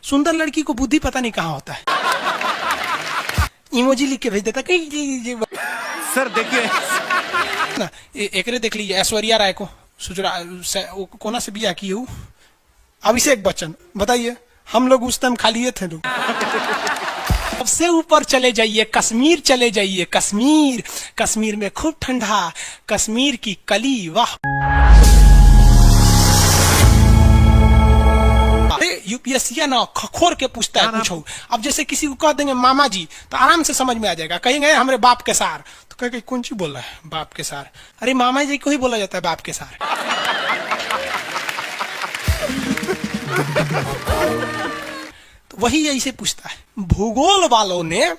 सुंदर लड़की को बुद्धि पता नहीं कहाँ होता है। इमोजी लिख के भेज देता कहीं। सर देखिए ना एकरे देख लीजिए, ऐश्वर्या राय को कोना से बिया की हूँ, अभिषेक बच्चन, बताइए हम लोग उस टाइम खा लिए थे लोग। सबसे ऊपर चले जाइए, कश्मीर चले जाइए, कश्मीर, कश्मीर में खूब ठंडा, कश्मीर की कली, वाह। यूपीएससी ना खखोर के पूछता है पूछो। अब जैसे किसी को कह देंगे मामा जी तो आराम से समझ में आ जाएगा। कहेंगे हमारे बाप के सार, तो कहेंगे कौन सी बोल रहा है बाप के सार? अरे मामा जी को ही बोला जाता है बाप के सार। तो वही ऐसे पूछता है। भूगोल वालों ने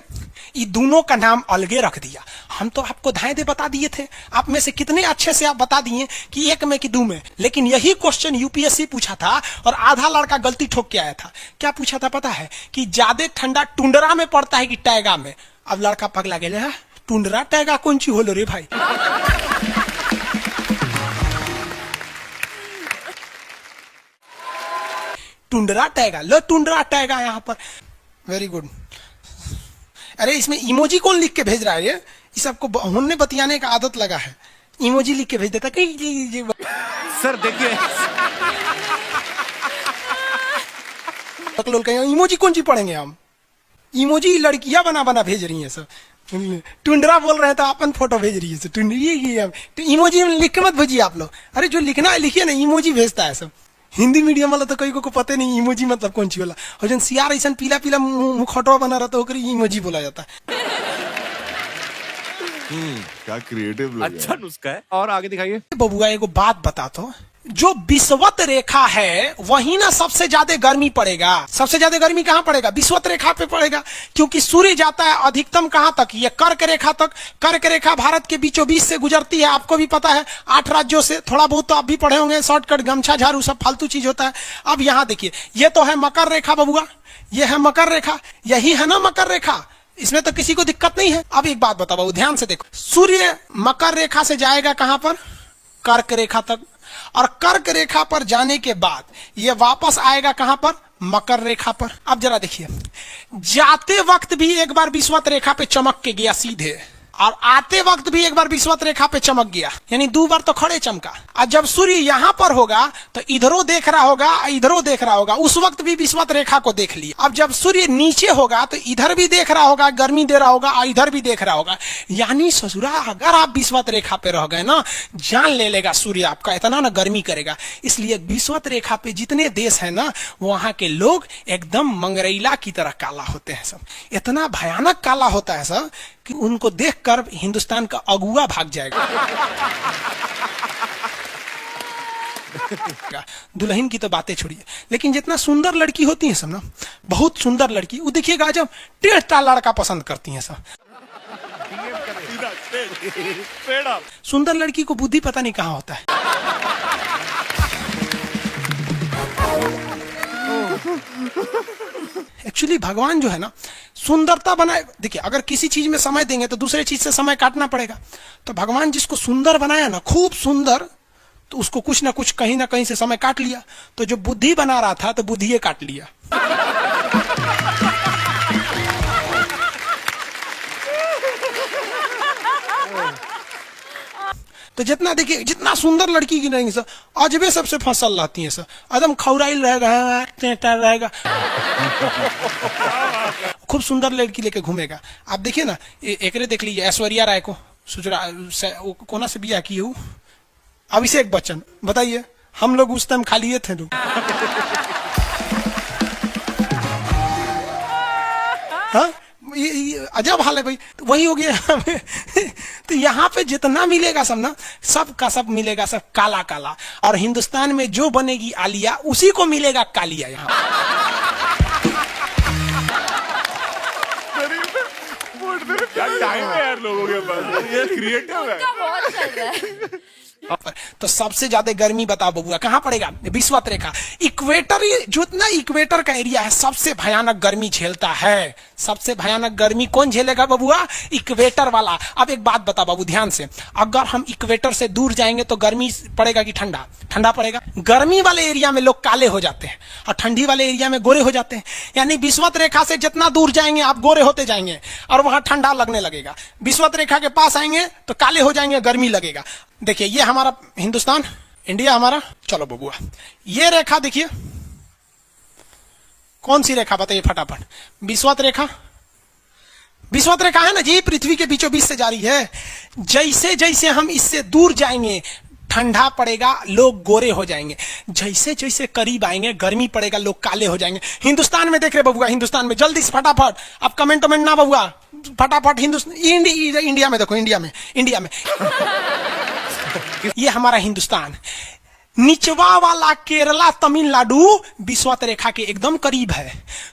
ये दोनों का नाम अलगे रख दिया। हम तो आपको धाए दे बता दिए थे, आप में से कितने अच्छे से आप बता दिए कि एक में कि दो में। लेकिन यही क्वेश्चन यूपीएससी पूछा था और आधा लड़का गलती ठोक के आया था। क्या पूछा था पता है? कि ज्यादा ठंडा टुंड्रा में पड़ता है कि टैगा में। अब लड़का पगला गया, टुंड्रा टैगा कौन सी होलो रे भाई? टुंड्रा टैगा, लो टुंड्रा टैगा यहाँ पर। Very good. अरे इसमें इमोजी कौन लिख के भेज रहा है? ये सबको हमने बतियाने का आदत लगा है, इमोजी लिख के भेज देता कहीं। सर देखिए इमोजी कौन सी पढ़ेंगे हम? इमोजी लड़कियां बना बना भेज रही हैं सब। टुंड्रा बोल रहे हैं तो अपन फोटो भेज रही है। इमोजी लिख के मत भेजिए आप लोग। अरे जो लिखना है लिखिए ना, इमोजी भेजता है सब। हिंदी मीडियम वाला तो कई को पता नहीं इमोजी मतलब कौन सी वाला। और जन सियार ऐसा पीला पीला मुखौटवा बना रहा तो इमोजी बोला जाता है। क्या क्रिएटिव लोग अच्छा नुस्खा है। और आगे दिखाइए। बबुआ एगो बात बता तो, जो विषुवत रेखा है वही ना सबसे ज्यादा गर्मी पड़ेगा। सबसे ज्यादा गर्मी कहाँ पड़ेगा? विषुवत रेखा पे पड़ेगा, क्योंकि सूर्य जाता है अधिकतम कहाँ तक? ये कर्क रेखा तक। कर्क रेखा भारत के बीचों बीच से गुजरती है, आपको भी पता है, 8 राज्यों से। थोड़ा बहुत तो आप भी पढ़े होंगे, शॉर्टकट, गमछा झाड़ू सब फालतू चीज होता है। अब यहाँ देखिए, ये तो है मकर रेखा बबुआ, ये है मकर रेखा, यही है ना मकर रेखा। इसमें तो किसी को दिक्कत नहीं है। अब एक बात बताओ, ध्यान से देखो, सूर्य मकर रेखा से जाएगा कहां पर? कर्क रेखा तक। और कर्क रेखा पर जाने के बाद ये वापस आएगा कहां पर? मकर रेखा पर। अब जरा देखिए, जाते वक्त भी एक बार विषुवत रेखा पे चमक के गया सीधे, और आते वक्त भी एक बार विषुवत रेखा पे चमक गया, यानी 2 बार तो खड़े चमका। और जब सूर्य यहां पर होगा तो इधरों देख रहा होगा, इधरों देख रहा होगा, उस वक्त भी विषुवत रेखा को देख लिया। अब जब सूर्य नीचे होगा तो इधर भी देख रहा होगा, गर्मी दे रहा होगा, और इधर भी देख रहा होगा। यानी ससुरा अगर आप विषुवत रेखा पे रह गए ना, जान ले लेगा सूर्य आपका, इतना ना गर्मी करेगा। इसलिए विषुवत रेखा पे जितने देश है ना, वहां के लोग एकदम मंगरैला की तरह काला होते हैं सब। इतना भयानक काला होता है सब कि उनको देखकर हिंदुस्तान का अगुआ भाग जाएगा। दुल्हन की तो बातें छोड़िए, लेकिन जितना सुंदर लड़की होती है सब ना, बहुत सुंदर लड़की, वो देखिएगा जब टेढ़ा लड़का पसंद करती है सब। सुंदर लड़की को बुद्धि पता नहीं कहाँ होता है। एक्चुअली भगवान जो है ना, सुंदरता बनाए। देखिए, अगर किसी चीज में समय देंगे तो दूसरे चीज से समय काटना पड़ेगा। तो भगवान जिसको सुंदर बनाया ना, खूब सुंदर, तो उसको कुछ ना कुछ कहीं ना कहीं से समय काट लिया। तो जो बुद्धि बना रहा था तो बुद्धि काट लिया। तो जितना देखिए, जितना सुंदर लड़की की रहेंगी सर, अजबे सबसे फसल रहती है सर, एकदम खौराइल रहेगा, खूब सुंदर लड़की लेके घूमेगा। आप देखिए ना, एकरे देख लीजिए, ऐश्वर्या राय को कोना से बिया की हूँ, अभिषेक बच्चन, बताइए हम लोग उस टाइम खा लिए थे लोग। हाँ, अजब हाल है भाई। तो वही हो गया। तो यहाँ पे जितना मिलेगा सब ना, सब का सब मिलेगा सब काला काला। और हिंदुस्तान में जो बनेगी आलिया, उसी को मिलेगा कालिया। यहाँ क्या टाइम है यार लोगों के पास, ये क्रिएटिव है। तो सबसे ज्यादा गर्मी बताओ बबुआ कहां पड़ेगा? विषुवत रेखा। इक्वेटर, जो इतना इक्वेटर का एरिया है सबसे भयानक गर्मी झेलता है। सबसे भयानक गर्मी कौन झेलेगा बबुआ? इक्वेटर वाला। अब एक बात बता बाबू ध्यान से, अगर हम इक्वेटर से दूर जाएंगे तो गर्मी पड़ेगा कि ठंडा? ठंडा पड़ेगा। गर्मी वाले एरिया में लोग काले हो जाते हैं और ठंडी वाले एरिया में गोरे हो जाते हैं। यानी विषुवत रेखा से जितना दूर जाएंगे आप गोरे होते जाएंगे और वहां ठंडा लगने लगेगा। विषुवत रेखा के पास आएंगे तो काले हो जाएंगे, गर्मी लगेगा। देखिए ये हमारा हिंदुस्तान, इंडिया हमारा। चलो बबुआ ये रेखा देखिए, कौन सी रेखा बताइए फटाफट? विषुवत रेखा। विषुवत रेखा है ना जी, पृथ्वी के बीचों बीच से जा रही है। जैसे जैसे हम इससे दूर जाएंगे ठंडा पड़ेगा, लोग गोरे हो जाएंगे। जैसे जैसे करीब आएंगे गर्मी पड़ेगा, लोग काले हो जाएंगे। हिंदुस्तान में देख रहे बबुआ, हिंदुस्तान में जल्दी से फटाफट, अब कमेंट ना बबुआ, फटाफट हिंदुस्तान, इंडिया में देखो, इंडिया में ये हमारा हिंदुस्तान। निचवा वाला केरला, तमिलनाडु विषुवत रेखा के एकदम करीब है।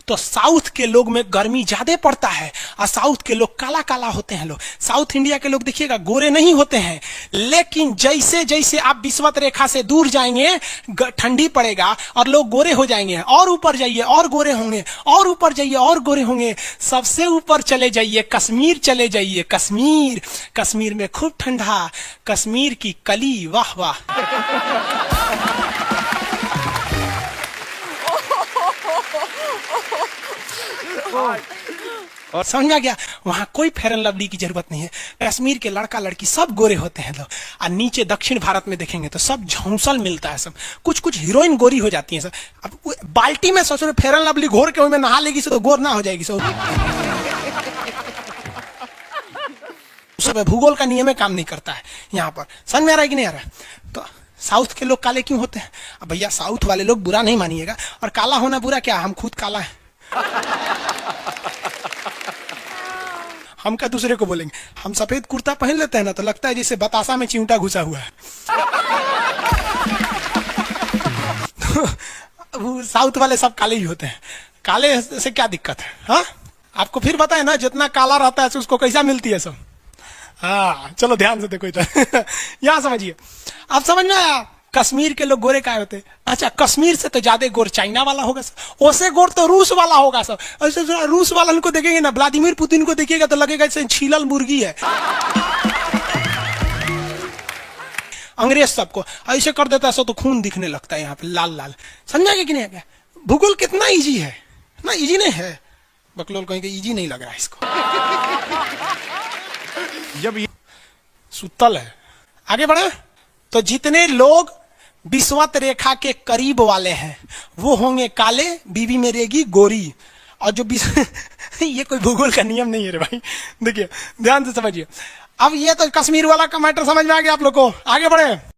तो साउथ के लोग में गर्मी ज्यादा पड़ता है और साउथ के लोग काला काला होते हैं। लोग साउथ इंडिया के लोग देखिएगा गोरे नहीं होते हैं। लेकिन जैसे जैसे आप विषुवत रेखा से दूर जाएंगे ठंडी पड़ेगा और लोग गोरे हो जाएंगे। और ऊपर जाइए और गोरे होंगे, और ऊपर जाइए और गोरे होंगे। सबसे ऊपर चले जाइए, कश्मीर चले जाइए। कश्मीर, कश्मीर में खूब ठंडा, कश्मीर की कली, वाह वाह। और समझ में आ गया? वहां कोई फेयर एंड लवली की जरूरत नहीं है। कश्मीर के लड़का लड़की सब गोरे होते हैं लोग। और नीचे दक्षिण भारत में देखेंगे तो सब झौंसल मिलता है, सब कुछ कुछ हीरोइन गोरी हो जाती हैं सब। अब बाल्टी में ससुर फेयर एंड लवली घोर के में नहा लेगी तो गोर ना हो जाएगी सब। सब भूगोल का नियम काम नहीं करता है यहाँ पर। समझ में आ रहा है कि नहीं आ रहा है? तो साउथ के लोग काले क्यों होते हैं? अब भैया साउथ वाले लोग बुरा नहीं मानिएगा, और काला होना बुरा क्या? हम खुद काला है। हम क्या दूसरे को बोलेंगे? हम सफेद कुर्ता पहन लेते हैं ना तो लगता है जैसे बतासा में चिमटा घुसा हुआ है। तो साउथ वाले सब काले ही होते हैं। काले से क्या दिक्कत है? हाँ आपको फिर बताए ना, जितना काला रहता है उसको कैसा मिलती है सब। हाँ चलो ध्यान से देखो इधर। यहाँ समझिए, आप समझ में आया? कश्मीर के लोग गोरे काय होते? अच्छा कश्मीर से तो ज्यादा गोर चाइना वाला होगा सर, ओसे गोर तो रूस वाला होगा सर। ऐसे रूस वाला को देखेंगे ना, व्लादिमीर पुतिन को देखिएगा तो लगेगा जैसे छीलल मुर्गी है। अंग्रेज सबको ऐसे कर देता है तो खून दिखने लगता है यहाँ पे लाल लाल। समझा कि नहीं? क्या भूगोल कितना इजी है ना? इजी नहीं है, बकलोल कहेंगे इजी नहीं लग रहा है इसको। जब ये सुतल है। आगे बढ़े तो जितने लोग विषुवत रेखा के करीब वाले हैं वो होंगे काले, बीवी में रहेगी गोरी। और जो ये कोई भूगोल का नियम नहीं है रे भाई। देखिए ध्यान से समझिए। अब ये तो कश्मीर वाला का मैटर समझ में आ गया आप लोग को। आगे बढ़े।